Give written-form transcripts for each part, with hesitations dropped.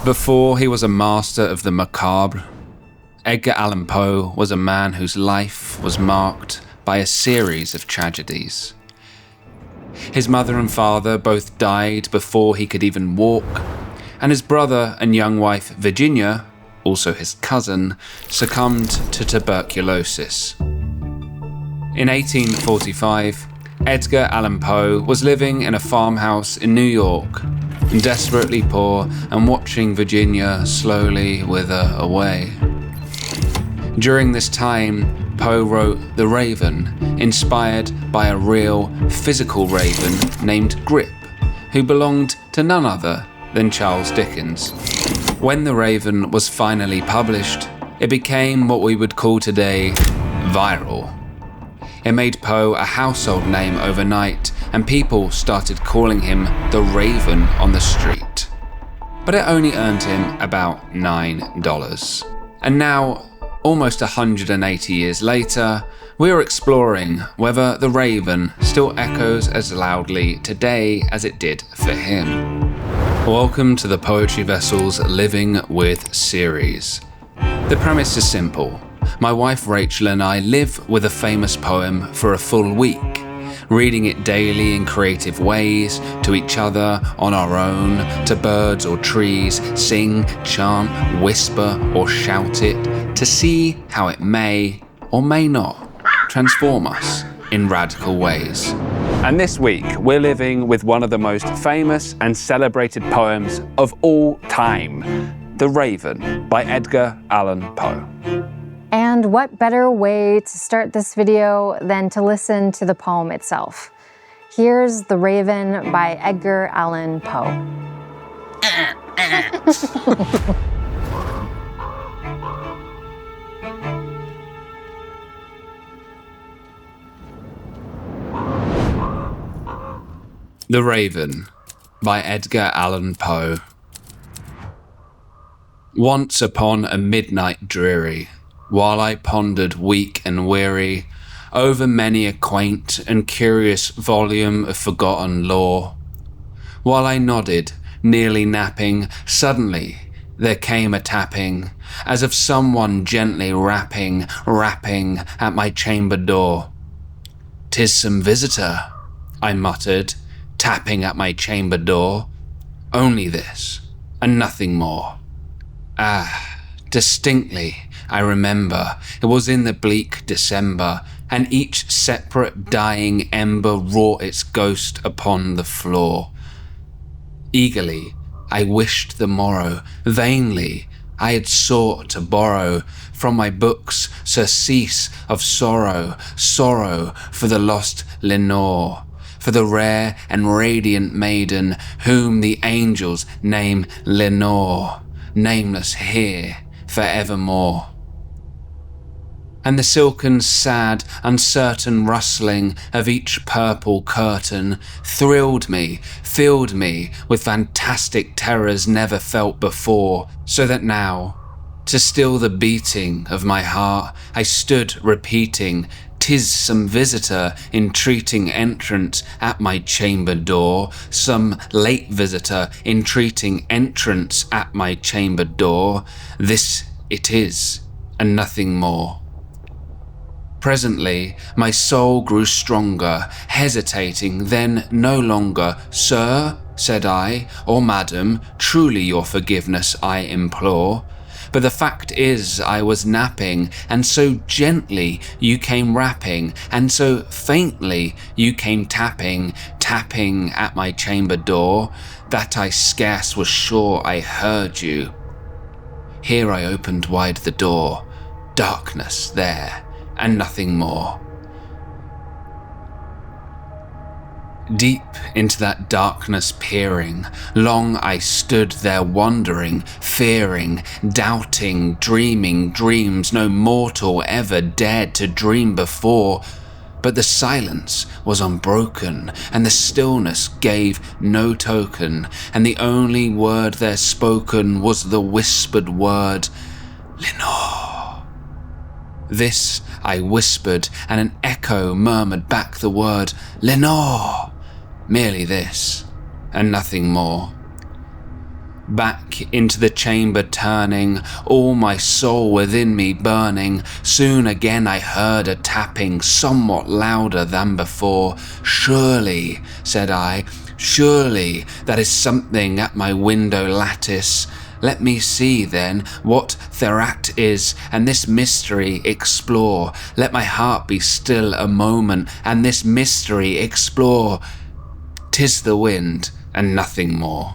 Before he was a master of the macabre, Edgar Allan Poe was a man whose life was marked by a series of tragedies. His mother and father both died before he could even walk, and his brother and young wife Virginia, also his cousin, succumbed to tuberculosis. In 1845, Edgar Allan Poe was living in a farmhouse in New York, desperately poor and watching Virginia slowly wither away. During this time, Poe wrote The Raven, inspired by a real, physical raven named Grip, who belonged to none other than Charles Dickens. When The Raven was finally published, it became what we would call today viral. It made Poe a household name overnight, and people started calling him the Raven on the street. But it only earned him about $9. And now, almost 180 years later, we're exploring whether The Raven still echoes as loudly today as it did for him. Welcome to the Poetry Vessel's Living With series. The premise is simple. My wife Rachel and I live with a famous poem for a full week, reading it daily in creative ways, to each other, on our own, to birds or trees, sing, chant, whisper or shout it, to see how it may or may not transform us in radical ways. And this week, we're living with one of the most famous and celebrated poems of all time, The Raven by Edgar Allan Poe. And what better way to start this video than to listen to the poem itself? Here's The Raven by Edgar Allan Poe. The Raven by Edgar Allan Poe. Once upon a midnight dreary, while I pondered weak and weary over many a quaint and curious volume of forgotten lore, while I nodded, nearly napping, suddenly there came a tapping, as of someone gently rapping at my chamber door. "'Tis some visitor," I muttered, tapping at my chamber door. Only this, and nothing more. Distinctly, I remember, it was in the bleak December, and each separate dying ember wrought its ghost upon the floor. Eagerly, I wished the morrow, vainly, I had sought to borrow from my books surcease of sorrow, sorrow for the lost Lenore, for the rare and radiant maiden whom the angels name Lenore, nameless here forevermore. And the silken, sad, uncertain rustling of each purple curtain thrilled me, filled me with fantastic terrors never felt before, so that now, to still the beating of my heart, I stood repeating, "'Tis some visitor entreating entrance at my chamber door, some late visitor entreating entrance at my chamber door. This it is, and nothing more." Presently, my soul grew stronger, hesitating then no longer. "Sir," said I, "or madam, truly your forgiveness I implore. But the fact is I was napping, and so gently you came rapping, and so faintly you came tapping at my chamber door, that I scarce was sure I heard you." Here I opened wide the door, darkness there, and nothing more. Deep into that darkness peering, long I stood there wondering, fearing, doubting, dreaming dreams no mortal ever dared to dream before. But the silence was unbroken, and the stillness gave no token, and the only word there spoken was the whispered word, "Lenore." This I whispered, and an echo murmured back the word, "Lenore." Merely this, and nothing more. Back into the chamber turning, all my soul within me burning, soon again I heard a tapping somewhat louder than before. Surely, said I, surely that is something at my window lattice. Let me see, then, what thereat is, and this mystery explore. Let my heart be still a moment, and this mystery explore. 'Tis the wind, and nothing more.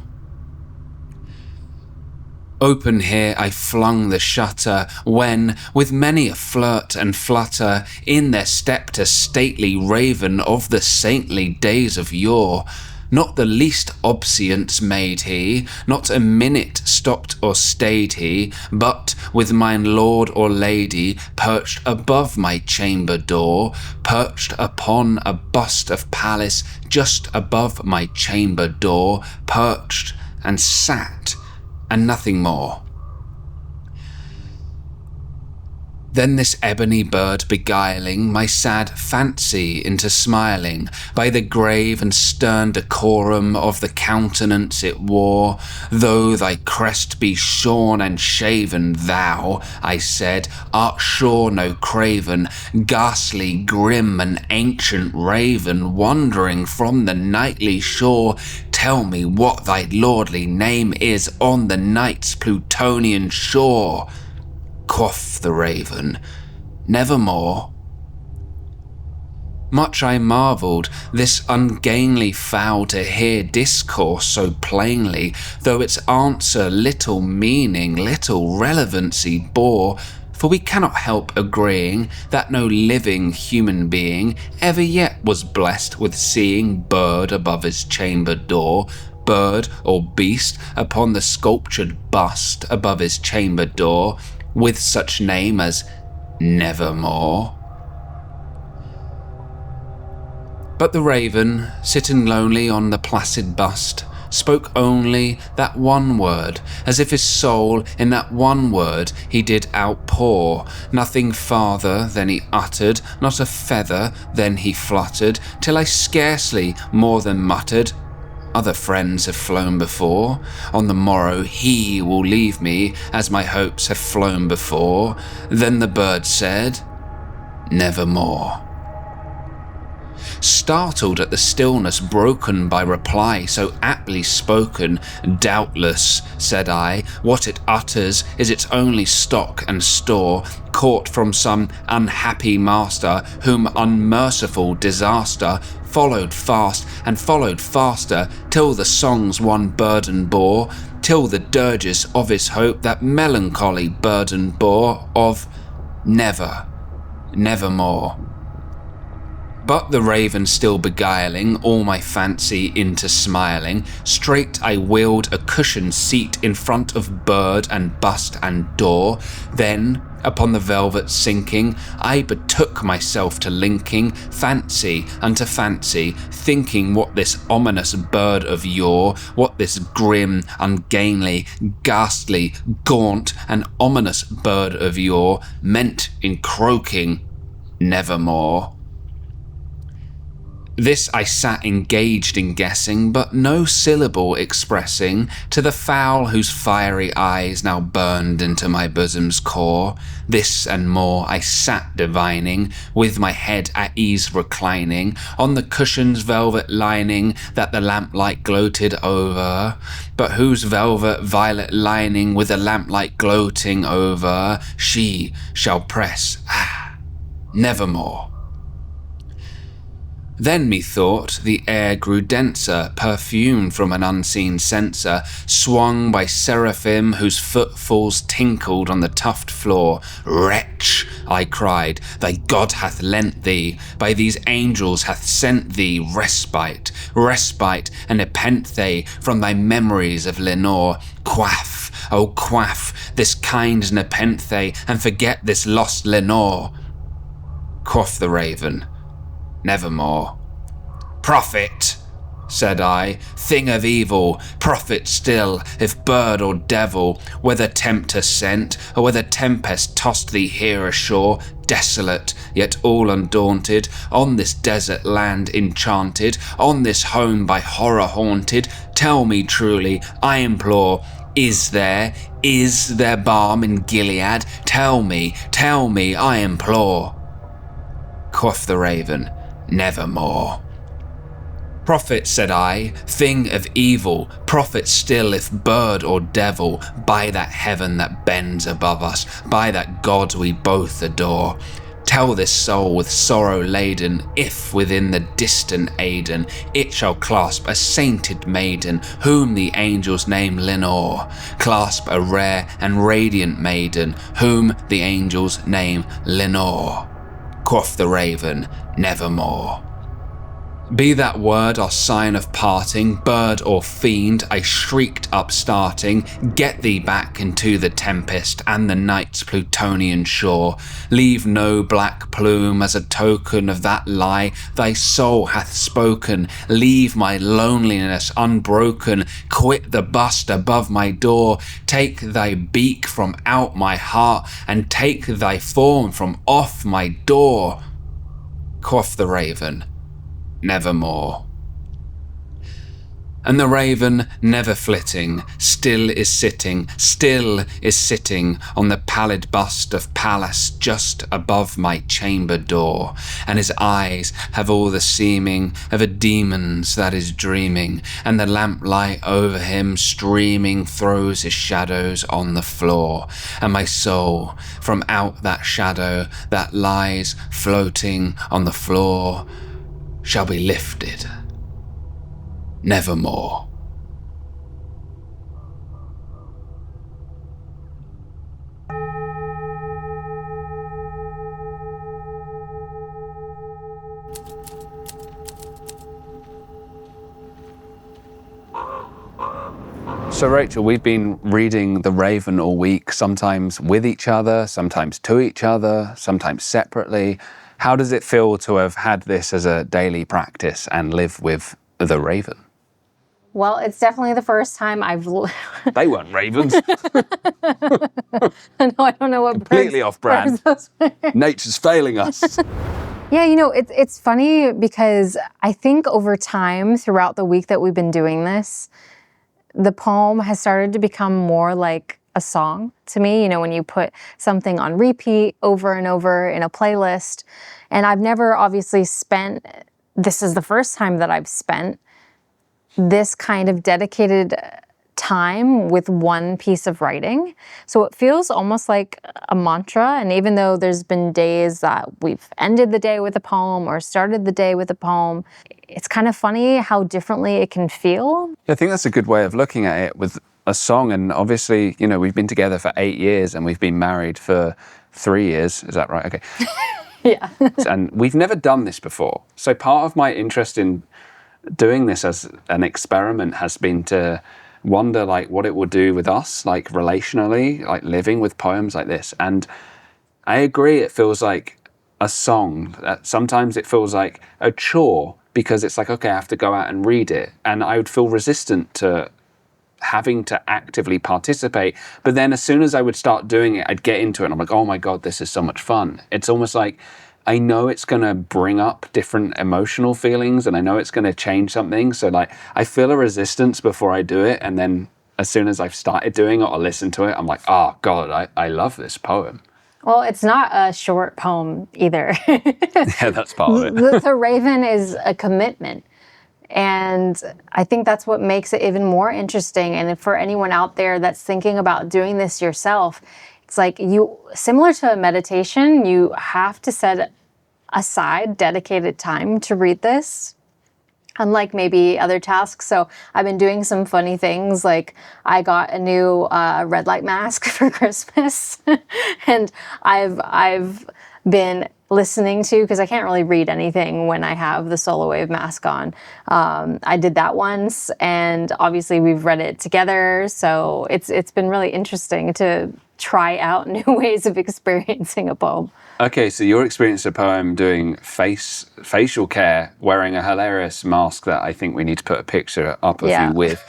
Open here I flung the shutter, when, with many a flirt and flutter, in there stepped a stately raven of the saintly days of yore. Not the least obeisance made he, not a minute stopped or stayed he, but, with mine lord or lady, perched above my chamber door, perched upon a bust of Pallas just above my chamber door, perched and sat, and nothing more. Then this ebony bird beguiling my sad fancy into smiling, by the grave and stern decorum of the countenance it wore, though thy crest be shorn and shaven, thou, I said, art sure no craven, ghastly, grim, and ancient raven, wandering from the nightly shore. Tell me what thy lordly name is on the night's Plutonian shore. Quoth the raven, nevermore. Much I marvelled this ungainly fowl to hear discourse so plainly, though its answer little meaning, little relevancy bore, for we cannot help agreeing that no living human being ever yet was blessed with seeing bird above his chamber door, bird or beast upon the sculptured bust above his chamber door, with such name as Nevermore. But the raven, sitting lonely on the placid bust, spoke only that one word, as if his soul in that one word he did outpour, nothing farther than he uttered, not a feather than he fluttered, till I scarcely more than muttered, other friends have flown before, on the morrow he will leave me, as my hopes have flown before. Then the bird said, nevermore. Startled at the stillness broken by reply so aptly spoken, doubtless, said I, what it utters is its only stock and store, caught from some unhappy master, whom unmerciful disaster followed fast and followed faster, till the song's one burden bore, till the dirges of his hope that melancholy burden bore of never, nevermore. But the raven still beguiling all my fancy into smiling, straight I wheeled a cushioned seat in front of bird and bust and door. Then, upon the velvet sinking, I betook myself to linking fancy unto fancy, thinking what this ominous bird of yore, what this grim, ungainly, ghastly, gaunt, and ominous bird of yore meant in croaking nevermore. This I sat engaged in guessing, but no syllable expressing, to the fowl whose fiery eyes now burned into my bosom's core. This and more I sat divining, with my head at ease reclining, on the cushion's velvet lining that the lamplight gloated over, but whose velvet violet lining with the lamplight gloating over, she shall press, nevermore. Then methought the air grew denser, perfumed from an unseen censer, swung by seraphim whose footfalls tinkled on the tuft floor. Wretch, I cried, thy God hath lent thee, by these angels hath sent thee respite, respite and nepenthe from thy memories of Lenore. Quaff, oh quaff, this kind nepenthe, and forget this lost Lenore. Quoth the raven, nevermore. Prophet, said I, thing of evil, prophet still, if bird or devil, whether tempter sent, or whether tempest tossed thee here ashore, desolate, yet all undaunted, on this desert land enchanted, on this home by horror haunted, tell me truly, I implore, Is there balm in Gilead? Tell me, I implore. Quoth the Raven, nevermore. Prophet, said I, thing of evil, prophet still if bird or devil, by that heaven that bends above us, by that God we both adore. Tell this soul with sorrow laden, if within the distant Aidenn it shall clasp a sainted maiden, whom the angels name Lenore. Clasp a rare and radiant maiden, whom the angels name Lenore. Quoth the Raven, nevermore. Be that word our sign of parting, bird or fiend, I shrieked upstarting, get thee back into the tempest and the night's Plutonian shore. Leave no black plume as a token of that lie thy soul hath spoken. Leave my loneliness unbroken, quit the bust above my door. Take thy beak from out my heart, and take thy form from off my door. Quoth the Raven, nevermore. And the Raven, never flitting, still is sitting on the pallid bust of Pallas just above my chamber door, and his eyes have all the seeming of a demon's that is dreaming, and the lamplight over him streaming throws his shadows on the floor, and my soul from out that shadow that lies floating on the floor shall be lifted nevermore. So Rachel, we've been reading The Raven all week, sometimes with each other, sometimes to each other, sometimes separately. How does it feel to have had this as a daily practice and live with The Raven? Well, it's definitely the first time I've... They weren't ravens. No, I don't know what Completely off brand. Nature's failing us. Yeah, you know, it's funny because I think over time, throughout the week that we've been doing this, the poem has started to become more like a song to me, you know, when you put something on repeat over and over in a playlist. And I've never obviously spent, this is the first time that I've spent this kind of dedicated time with one piece of writing. So it feels almost like a mantra. And even though there's been days that we've ended the day with a poem or started the day with a poem, it's kind of funny how differently it can feel. I think that's a good way of looking at it with a song. And obviously, you know, we've been together for 8 years and we've been married for 3 years. Is that right? Okay. Yeah. And we've never done this before. So part of my interest in doing this as an experiment has been to wonder like what it would do with us, like relationally, like living with poems like this. And I agree, it feels like a song. Sometimes it feels like a chore because it's like, okay, I have to go out and read it. And I would feel resistant to having to actively participate. But then as soon as I would start doing it, I'd get into it and I'm like, oh my God, this is so much fun. It's almost like I know it's going to bring up different emotional feelings and I know it's going to change something. So like I feel a resistance before I do it. And then as soon as I've started doing it or listened to it, I'm like, oh God, I love this poem. Well, it's not a short poem either. Yeah, that's part of it. The Raven is a commitment. And I think that's what makes it even more interesting. And for anyone out there that's thinking about doing this yourself, it's like similar to a meditation, you have to set aside dedicated time to read this, unlike maybe other tasks. So I've been doing some funny things, like I got a new red light mask for Christmas, and I've been listening to, because I can't really read anything when I have the Solar Wave mask on. I did that once, and obviously we've read it together, so it's been really interesting to try out new ways of experiencing a poem. Okay, so your experience of poem doing facial care, wearing a hilarious mask that I think we need to put a picture up of you with.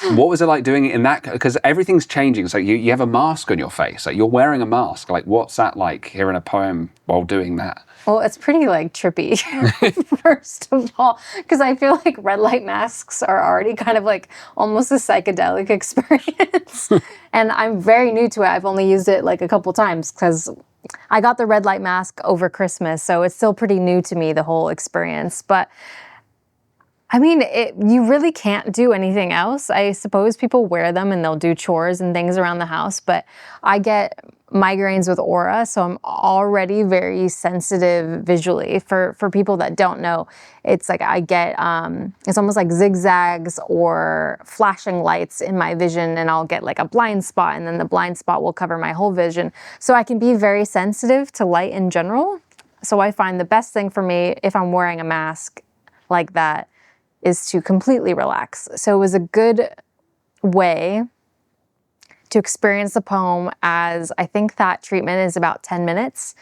What was it like doing it in that? Because everything's changing. So you have a mask on your face. Like you're wearing a mask. Like what's that like hearing a poem while doing that? Well, it's pretty like trippy, first of all, because I feel like red light masks are already kind of like almost a psychedelic experience. And I'm very new to it. I've only used it like a couple times because I got the red light mask over Christmas. So it's still pretty new to me, the whole experience. But I mean, you really can't do anything else. I suppose people wear them and they'll do chores and things around the house, but I get migraines with aura, so I'm already very sensitive visually. For people that don't know, it's like I get, it's almost like zigzags or flashing lights in my vision, and I'll get like a blind spot, and then the blind spot will cover my whole vision. So I can be very sensitive to light in general. So I find the best thing for me, if I'm wearing a mask like that, is to completely relax. So it was a good way to experience the poem, as I think that treatment is about 10 minutes,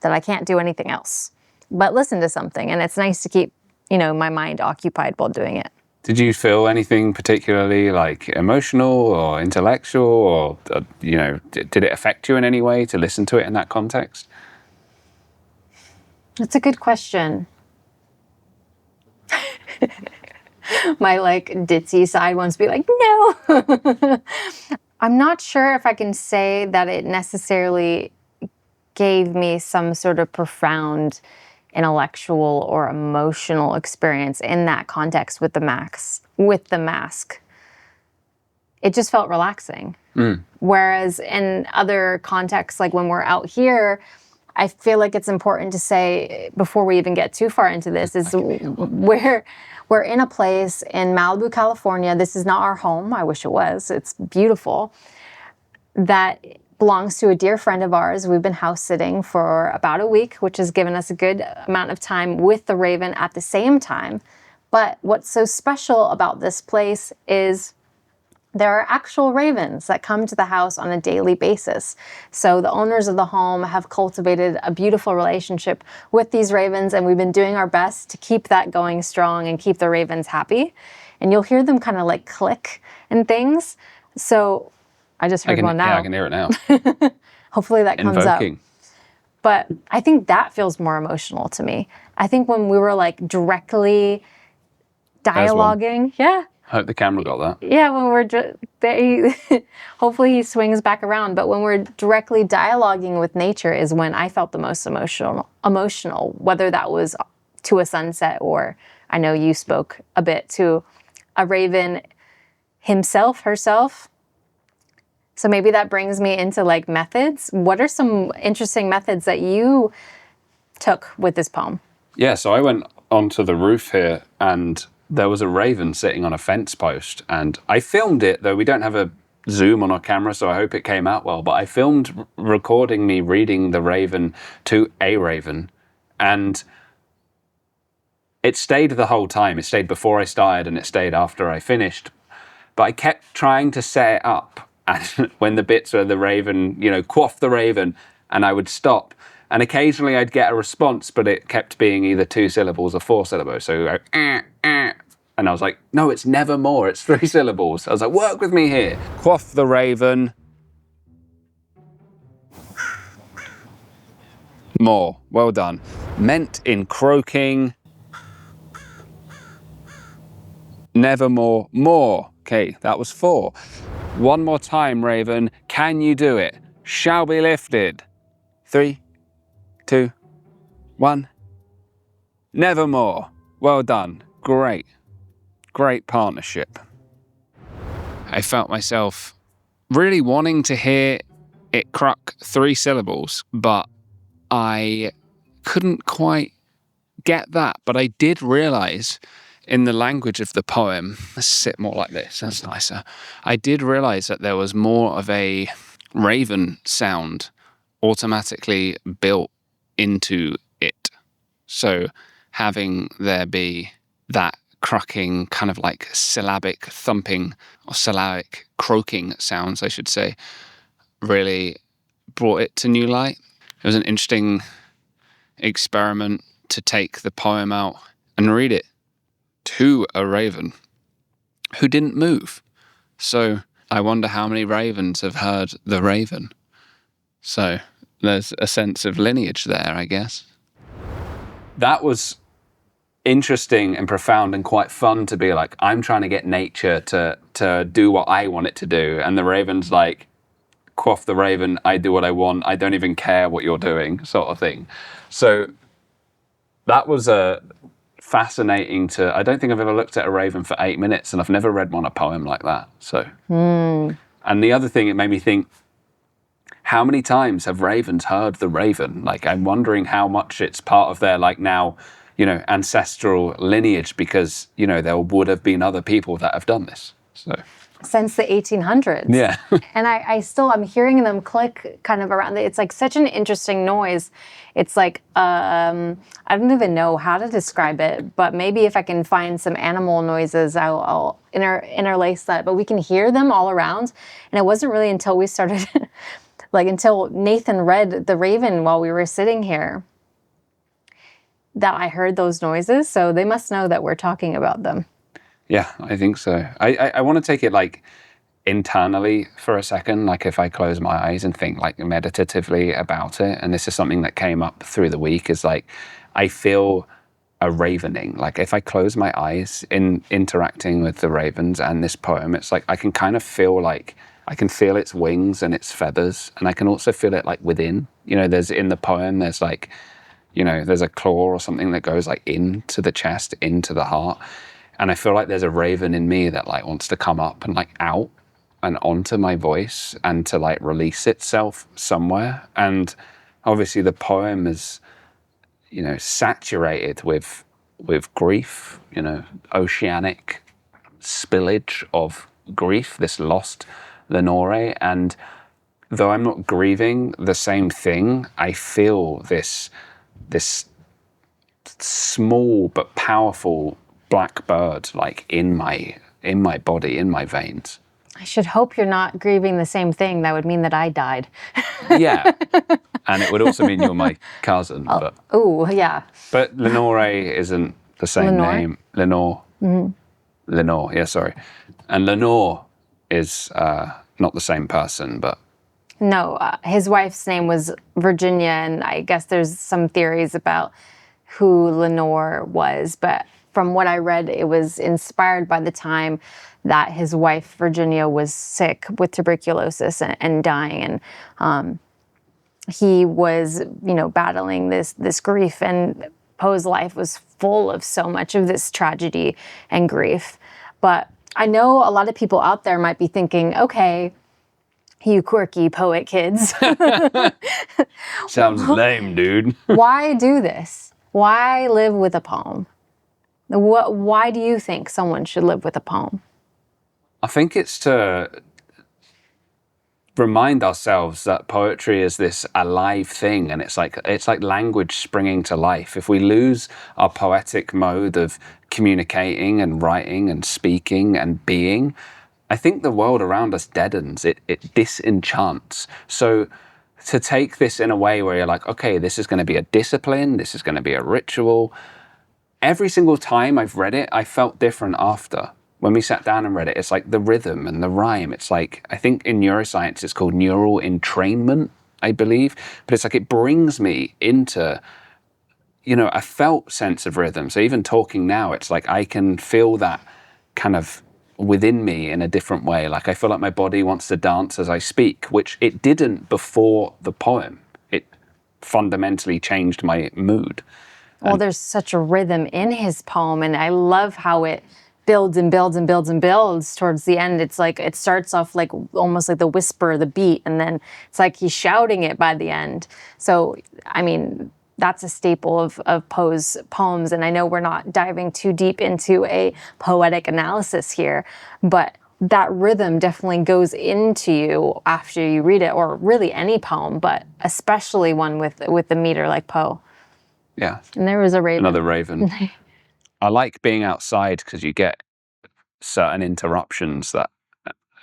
that I can't do anything else but listen to something. And it's nice to keep, my mind occupied while doing it. Did you feel anything particularly like emotional or intellectual, or, did it affect you in any way to listen to it in that context? That's a good question. My like ditzy side wants to be like, no. I'm not sure if I can say that it necessarily gave me some sort of profound intellectual or emotional experience in that context with the mask. It just felt relaxing. Whereas in other contexts, like when we're out here, I feel like it's important to say, before we even get too far into this, is we're in a place in Malibu, California. This is not our home. I wish it was. It's beautiful. That belongs to a dear friend of ours. We've been house sitting for about a week, which has given us a good amount of time with the raven at the same time. But what's so special about this place is there are actual ravens that come to the house on a daily basis. So the owners of the home have cultivated a beautiful relationship with these ravens, and we've been doing our best to keep that going strong and keep the ravens happy. And you'll hear them kind of like click and things. So I just heard one now. Yeah, I can hear it now. Hopefully that comes Invoking. up. But I think that feels more emotional to me. I think when we were like directly dialoguing, yeah. I hope the camera got that. Yeah, when we're hopefully he swings back around. But when we're directly dialoguing with nature is when I felt the most emotional, whether that was to a sunset, or I know you spoke a bit to a raven himself, herself. So maybe that brings me into like methods. What are some interesting methods that you took with this poem? Yeah, so I went onto the roof here, and there was a raven sitting on a fence post, and I filmed it, though we don't have a zoom on our camera, so I hope it came out well, but I filmed recording me reading the raven to a raven, and it stayed the whole time. It stayed before I started, and it stayed after I finished, but I kept trying to set it up, and when the bits where the raven, quaff the raven, and I would stop, and occasionally I'd get a response, but it kept being either 2 syllables or 4 syllables. So and I was like, no, it's never more. It's 3 syllables. I was like, work with me here. Quaff the raven. More. Well done. Meant in croaking. Nevermore. More. Okay, that was 4. One more time, raven. Can you do it? Shall be lifted. 3, 2, 1. Nevermore. Well done. Great. Great partnership. I felt myself really wanting to hear it crack 3 syllables, but I couldn't quite get that. But I did realise in the language of the poem, let's sit more like this, that's nicer. I did realise that there was more of a raven sound automatically built into it. So having there be that cracking, kind of like syllabic thumping or syllabic croaking sounds, I should say, really brought it to new light. It was an interesting experiment to take the poem out and read it to a raven who didn't move. So I wonder how many ravens have heard the raven. So there's a sense of lineage there, I guess. That was interesting and profound and quite fun to be like, I'm trying to get nature to do what I want it to do. And the raven's like, quaff the raven, I do what I want. I don't even care what you're doing, sort of thing. So that was fascinating I don't think I've ever looked at a raven for 8 minutes, and I've never read a poem like that. So, and the other thing, it made me think, how many times have ravens heard the raven? Like, I'm wondering how much it's part of their, like, now, ancestral lineage, because, there would have been other people that have done this. So since the 1800s. Yeah. And I'm hearing them click kind of around. It's like such an interesting noise. It's like, I don't even know how to describe it, but maybe if I can find some animal noises, I'll interlace that. But we can hear them all around. And it wasn't really until we started, until Nathan read The Raven while we were sitting here, that I heard those noises. So they must know that we're talking about them. Yeah, I think so. I want to take it like internally for a second, like if I close my eyes and think like meditatively about it. And this is something that came up through the week, is like, I feel a ravening. Like if I close my eyes in interacting with the ravens and this poem, it's like I can kind of feel like I can feel its wings and its feathers. And I can also feel it like within, there's in the poem, there's like, there's a claw or something that goes like into the chest, into the heart. And I feel like there's a raven in me that like wants to come up and like out and onto my voice and to like release itself somewhere. And obviously the poem is, saturated with grief, oceanic spillage of grief, this lost Lenore. And though I'm not grieving the same thing, I feel this small but powerful black bird like in my body, in my veins. I should hope you're not grieving the same thing. That would mean that I died. Yeah. And it would also mean you're my cousin. Oh, yeah. But Lenore isn't the same name. Lenore. Mm-hmm. Lenore, yeah, sorry. And Lenore is not the same person, but... No, his wife's name was Virginia, and I guess there's some theories about who Lenore was, but from what I read, it was inspired by the time that his wife, Virginia, was sick with tuberculosis and dying. And he was, battling this grief. And Poe's life was full of so much of this tragedy and grief. But I know a lot of people out there might be thinking, okay, you quirky poet kids. Sounds lame, dude. Why do this? Why live with a poem? Why do you think someone should live with a poem? I think it's to remind ourselves that poetry is this alive thing, and it's like language springing to life. If we lose our poetic mode of communicating and writing and speaking and being, I think the world around us deadens. It disenchants. So to take this in a way where you're like, okay, this is going to be a discipline, this is going to be a ritual. Every single time I've read it, I felt different after. When we sat down and read it, it's like the rhythm and the rhyme. It's like, I think in neuroscience, it's called neural entrainment, I believe. But it's like it brings me into, a felt sense of rhythm. So even talking now, it's like I can feel that kind of within me in a different way. Like I feel like my body wants to dance as I speak, which it didn't before the poem. It fundamentally changed my mood. Well, there's such a rhythm in his poem, and I love how it builds and builds and builds and builds towards the end. It's like it starts off like almost like the whisper, the beat, and then it's like he's shouting it by the end. So, I mean, that's a staple of Poe's poems, and I know we're not diving too deep into a poetic analysis here, but that rhythm definitely goes into you after you read it, or really any poem, but especially one with the meter like Poe. Yeah. And there was a raven. Another raven. I like being outside because you get certain interruptions that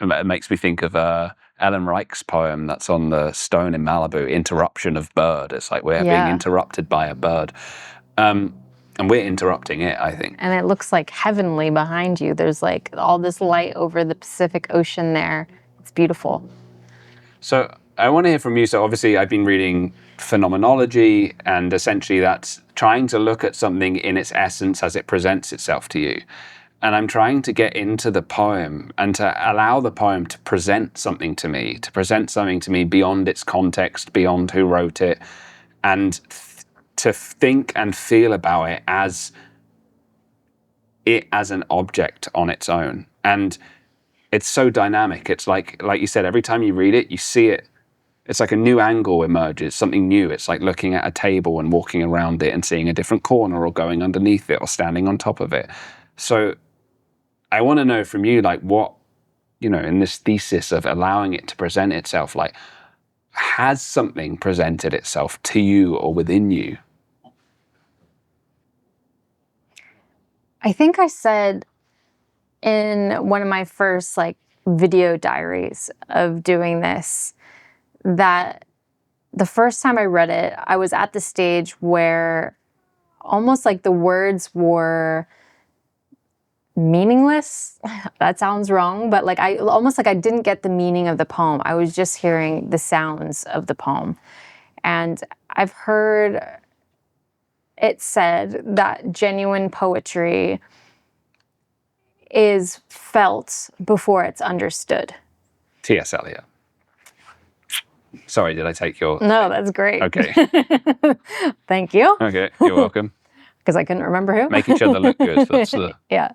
it makes me think of Ellen Reich's poem that's on the stone in Malibu, Interruption of Bird. It's like we're being interrupted by a bird. And we're interrupting it, I think. And it looks like heavenly behind you. There's like all this light over the Pacific Ocean there. It's beautiful. So I want to hear from you. So obviously I've been reading phenomenology, and essentially that's trying to look at something in its essence as it presents itself to you. And I'm trying to get into the poem and to allow the poem to present something to me beyond its context, beyond who wrote it, and to think and feel about it as an object on its own. And it's so dynamic. It's like you said, every time you read it, you see it. It's like a new angle emerges, something new. It's like looking at a table and walking around it and seeing a different corner, or going underneath it, or standing on top of it. So I want to know from you, like, what, in this thesis of allowing it to present itself, like, has something presented itself to you or within you? I think I said in one of my first video diaries of doing this that the first time I read it, I was at the stage where almost like the words were meaningless. That sounds wrong, but I didn't get the meaning of the poem. I was just hearing the sounds of the poem. And I've heard it said that genuine poetry is felt before it's understood. T.S. Eliot. Sorry, did I take your... No, that's great. Okay. Thank you. Okay, you're welcome. Because I couldn't remember who. Make each other look good. That's the... Yeah.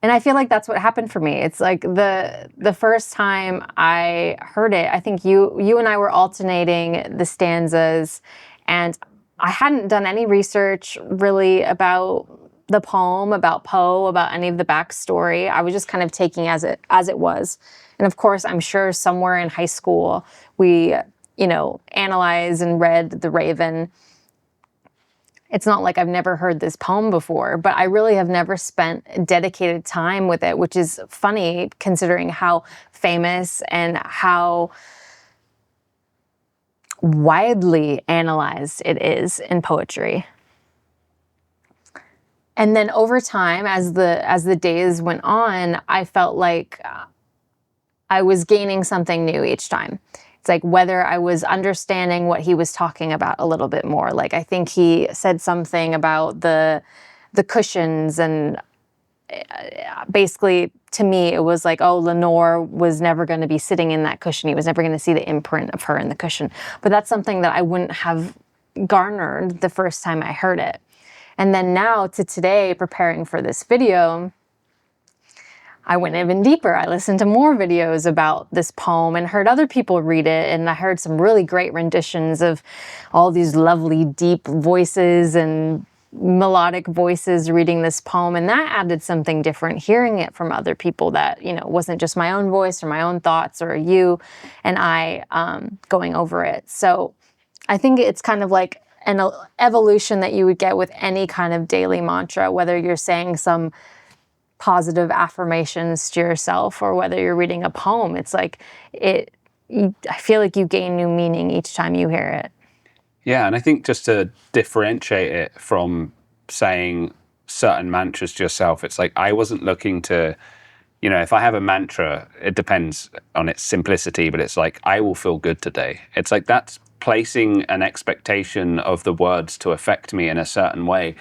And I feel like that's what happened for me. It's like the first time I heard it, I think you and I were alternating the stanzas, and I hadn't done any research really about the poem, about Poe, about any of the backstory. I was just kind of taking as it was. And of course, I'm sure somewhere in high school, we, analyzed and read The Raven. It's not like I've never heard this poem before, but I really have never spent dedicated time with it, which is funny considering how famous and how widely analyzed it is in poetry. And then over time, as the days went on, I felt like I was gaining something new each time. It's like whether I was understanding what he was talking about a little bit more. Like I think he said something about the cushions, and basically to me it was like, oh, Lenore was never going to be sitting in that cushion. He was never going to see the imprint of her in the cushion. But that's something that I wouldn't have garnered the first time I heard it. And then now to today, preparing for this video, I went even deeper. I listened to more videos about this poem and heard other people read it. And I heard some really great renditions of all these lovely, deep voices and melodic voices reading this poem. And that added something different, hearing it from other people that, wasn't just my own voice or my own thoughts or you and I going over it. So I think it's kind of like an evolution that you would get with any kind of daily mantra, whether you're saying some positive affirmations to yourself or whether you're reading a poem. It's like I feel like you gain new meaning each time you hear it. Yeah, and I think just to differentiate it from saying certain mantras to yourself, it's like I wasn't looking to, if I have a mantra, it depends on its simplicity, but it's like, I will feel good today. It's like that's placing an expectation of the words to affect me in a certain way.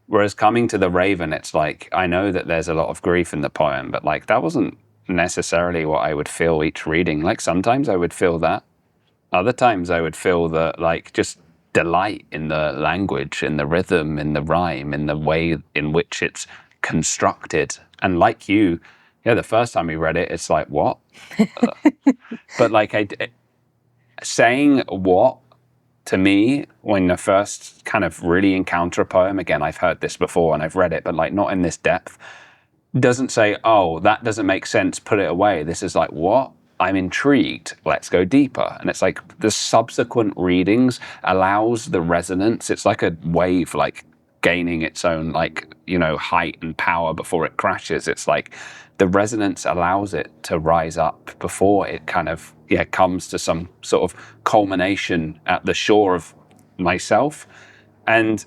Whereas coming to The Raven, it's like, I know that there's a lot of grief in the poem, but like that wasn't necessarily what I would feel each reading. Like sometimes I would feel that. Other times I would feel the like just delight in the language, in the rhythm, in the rhyme, in the way in which it's constructed. And like you, the first time we read it, it's like, what? But like saying what to me, when I first kind of really encounter a poem, again, I've heard this before and I've read it, but like not in this depth, doesn't say, oh, that doesn't make sense, put it away. This is like, what? I'm intrigued. Let's go deeper. And it's like the subsequent readings allows the resonance. It's like a wave, like gaining its own like, height and power before it crashes. It's like the resonance allows it to rise up before it kind of, comes to some sort of culmination at the shore of myself. And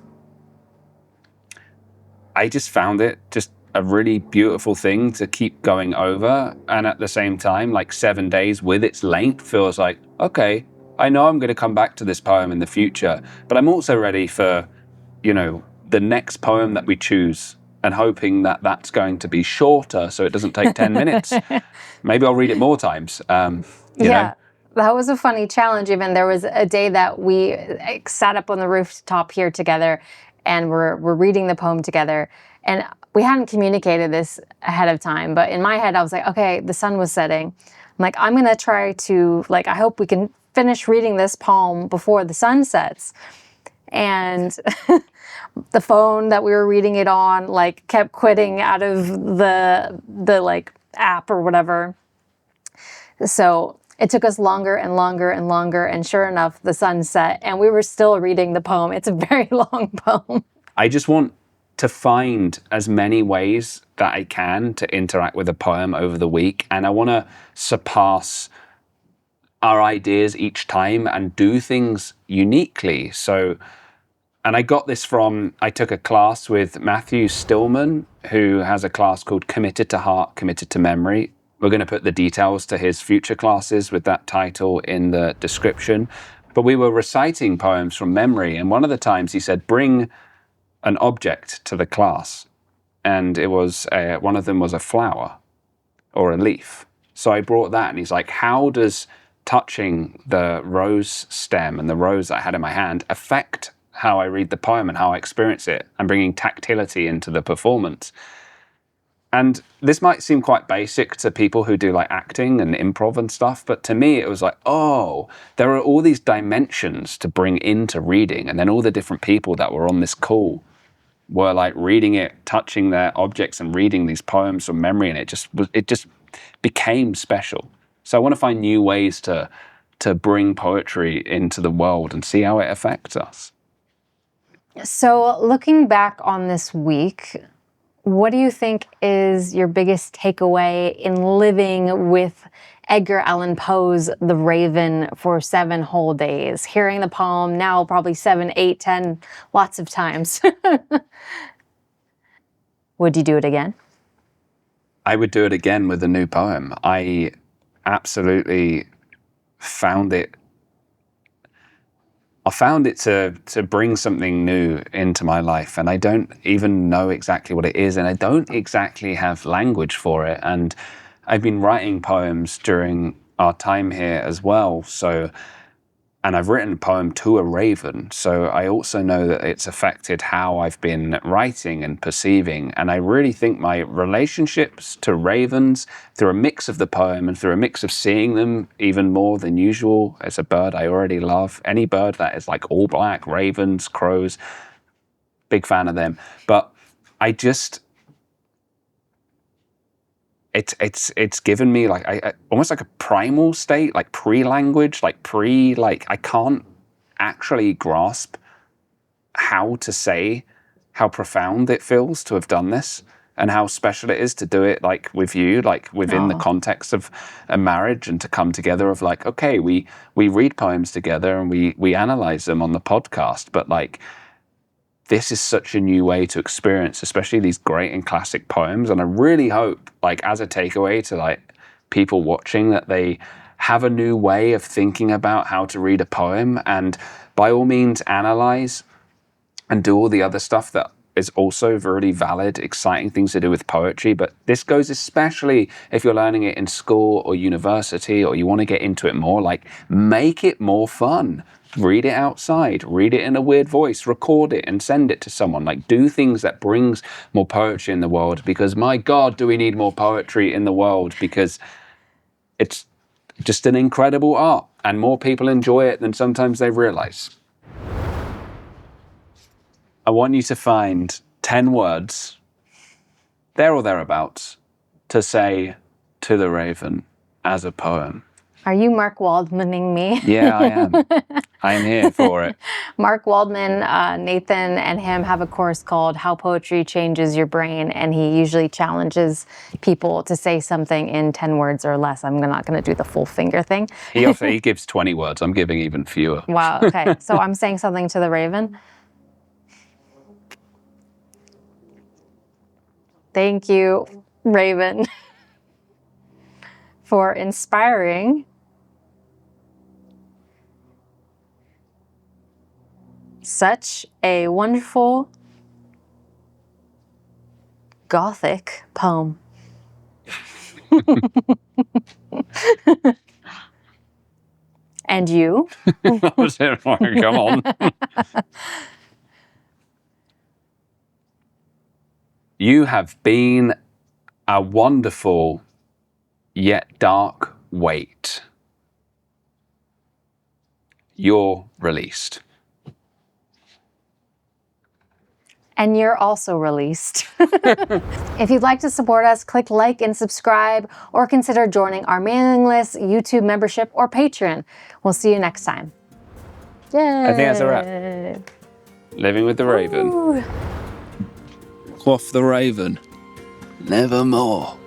I just found it just a really beautiful thing to keep going over. And at the same time, like 7 days with its length feels like, okay, I know I'm going to come back to this poem in the future, but I'm also ready for, you know, the next poem that we choose and hoping that that's going to be shorter so it doesn't take 10 minutes. Maybe I'll read it more times. You know? That was a funny challenge. Even there was a day that we sat up on the rooftop here together and we're reading the poem together. And we hadn't communicated this ahead of time, but in my head, I was like, okay, the sun was setting. I'm like, I'm going to try to, like, I hope we can finish reading this poem before the sun sets. And the phone that we were reading it on, like, kept quitting out of the like app or whatever. So it took us longer and longer and longer. And sure enough, the sun set and we were still reading the poem. It's a very long poem. I just want to find as many ways that I can to interact with a poem over the week. And I want to surpass our ideas each time and do things uniquely. So, and I got this from, I took a class with Matthew Stillman, who has a class called Committed to Heart, Committed to Memory. We're going to put the details to his future classes with that title in the description. But we were reciting poems from memory. And one of the times he said, bring an object to the class. And it was, one of them was a flower or a leaf. So I brought that and he's like, how does touching the rose stem and the rose I had in my hand affect how I read the poem and how I experience it, and bringing tactility into the performance? And this might seem quite basic to people who do like acting and improv and stuff, but to me it was like, oh, there are all these dimensions to bring into reading. And then all the different people that were on this call were like reading it, touching their objects and reading these poems from memory, and it just became special. So I want to find new ways to bring poetry into the world and see how it affects us. So looking back on this week, what do you think is your biggest takeaway in living with Edgar Allan Poe's The Raven for 7 whole days? Hearing the poem now probably 7, 8, 10, lots of times. Would you do it again? I would do it again with a new poem. I absolutely found it to bring something new into my life, and I don't even know exactly what it is, and I don't exactly have language for it. And I've been writing poems during our time here as well, and I've written a poem to a raven, so I also know that it's affected how I've been writing and perceiving. And I really think my relationships to ravens, through a mix of the poem and through a mix of seeing them even more than usual, as a bird I already love. Any bird that is like all black, ravens, crows, big fan of them. But I just, it's given me like I almost like a primal state, like pre-language, like I can't actually grasp how to say how profound it feels to have done this and how special it is to do it like with you, like within the context of a marriage, and to come together of like, okay, we read poems together and we analyze them on the podcast, but like, this is such a new way to experience, especially these great and classic poems. And I really hope, like, as a takeaway to like people watching, that they have a new way of thinking about how to read a poem, and by all means analyze and do all the other stuff that is also really valid, exciting things to do with poetry. But this goes especially if you're learning it in school or university, or you want to get into it more, like, make it more fun. Read it outside, read it in a weird voice, record it and send it to someone. Like, do things that brings more poetry in the world, because my God, do we need more poetry in the world, because it's just an incredible art and more people enjoy it than sometimes they realize. I want you to find 10 words, there or thereabouts, to say to the raven as a poem. Are you Mark Waldmaning me? Yeah, I am. I'm here for it. Mark Waldman, Nathan and him have a course called How Poetry Changes Your Brain, and he usually challenges people to say something in 10 words or less. I'm not going to do the full finger thing. He gives 20 words. I'm giving even fewer. Wow, okay. So I'm saying something to the raven. Thank you, Raven, for inspiring such a wonderful gothic poem. And you? Come on. You have been a wonderful yet dark weight. You're released. And you're also released. If you'd like to support us, click like and subscribe, or consider joining our mailing list, YouTube membership, or Patreon. We'll see you next time. Yay! I think that's a wrap. Living with the Raven. Ooh. Quaff the Raven. Nevermore.